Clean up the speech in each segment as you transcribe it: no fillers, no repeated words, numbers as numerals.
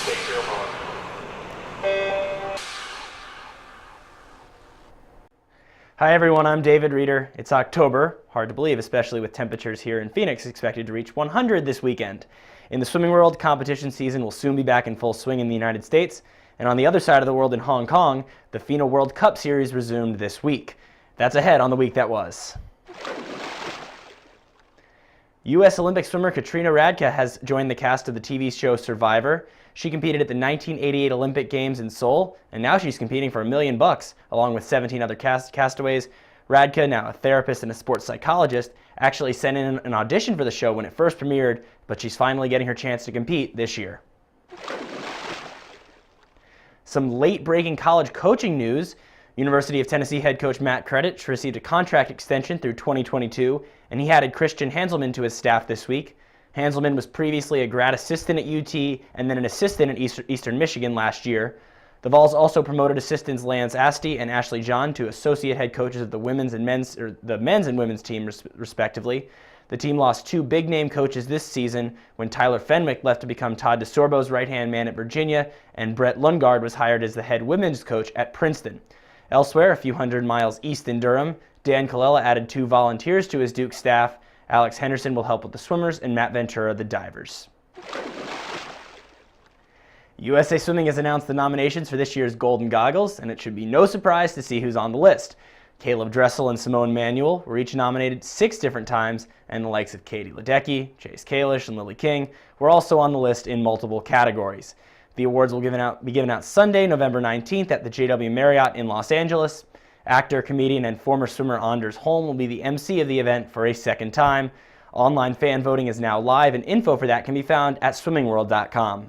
State your mark. Hi everyone, I'm David Reeder. It's October, hard to believe, especially with temperatures here in Phoenix expected to reach 100 this weekend. In the swimming world, competition season will soon be back in full swing in the United States, and on the other side of the world in Hong Kong, the FINA World Cup Series resumed this week. That's ahead on the week that was. U.S. Olympic swimmer Katrina Radke has joined the cast of the TV show Survivor. She competed at the 1988 Olympic Games in Seoul, and now she's competing for $1 million, along with 17 other castaways. Radke, now a therapist and a sports psychologist, actually sent in an audition for the show when it first premiered, but she's finally getting her chance to compete this year. Some late-breaking college coaching news. University of Tennessee head coach Matt Credich received a contract extension through 2022, and he added Christian Hanselman to his staff this week. Hanselman was previously a grad assistant at UT and then an assistant at Eastern Michigan last year. The Vols also promoted assistants Lance Asti and Ashley John to associate head coaches of the men's and women's team, respectively. The team lost two big-name coaches this season when Tyler Fenwick left to become Todd DeSorbo's right-hand man at Virginia, and Brett Lundgaard was hired as the head women's coach at Princeton. Elsewhere, a few hundred miles east in Durham, Dan Colella added 2 volunteers to his Duke staff. Alex Henderson will help with the swimmers, and Matt Ventura the divers. USA Swimming has announced the nominations for this year's Golden Goggles, and it should be no surprise to see who's on the list. Caleb Dressel and Simone Manuel were each nominated 6 different times, and the likes of Katie Ledecky, Chase Kalish, and Lily King were also on the list in multiple categories. The awards will be given out Sunday, November 19th at the JW Marriott in Los Angeles. Actor, comedian, and former swimmer Anders Holm will be the MC of the event for a second time. Online fan voting is now live, and info for that can be found at swimmingworld.com.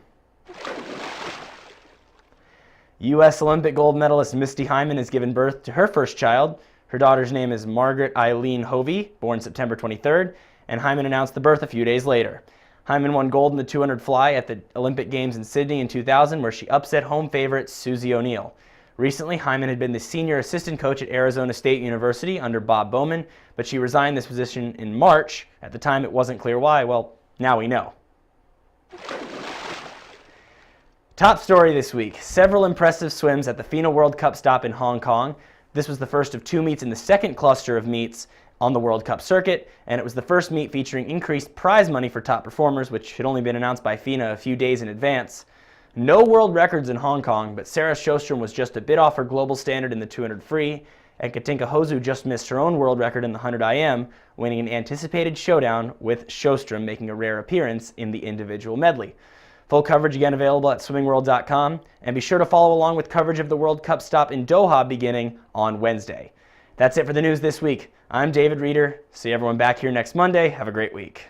U.S. Olympic gold medalist Misty Hyman has given birth to her first child. Her daughter's name is Margaret Eileen Hovey, born September 23rd, and Hyman announced the birth a few days later. Hyman won gold in the 200 fly at the Olympic Games in Sydney in 2000, where she upset home favorite Susie O'Neill. Recently, Hyman had been the senior assistant coach at Arizona State University under Bob Bowman, but she resigned this position in March. At the time, it wasn't clear why. Well, now we know. Top story this week. Several impressive swims at the FINA World Cup stop in Hong Kong. This was the first of 2 meets in the second cluster of meets on the World Cup circuit, and it was the first meet featuring increased prize money for top performers, which had only been announced by FINA a few days in advance. No world records in Hong Kong, but Sarah Sjostrom was just a bit off her global standard in the 200 free, and Katinka Hosu just missed her own world record in the 100 IM, winning an anticipated showdown with Sjostrom making a rare appearance in the individual medley. Full coverage again available at swimmingworld.com, and be sure to follow along with coverage of the World Cup stop in Doha beginning on Wednesday. That's it for the news this week. I'm David Reeder. See everyone back here next Monday. Have a great week.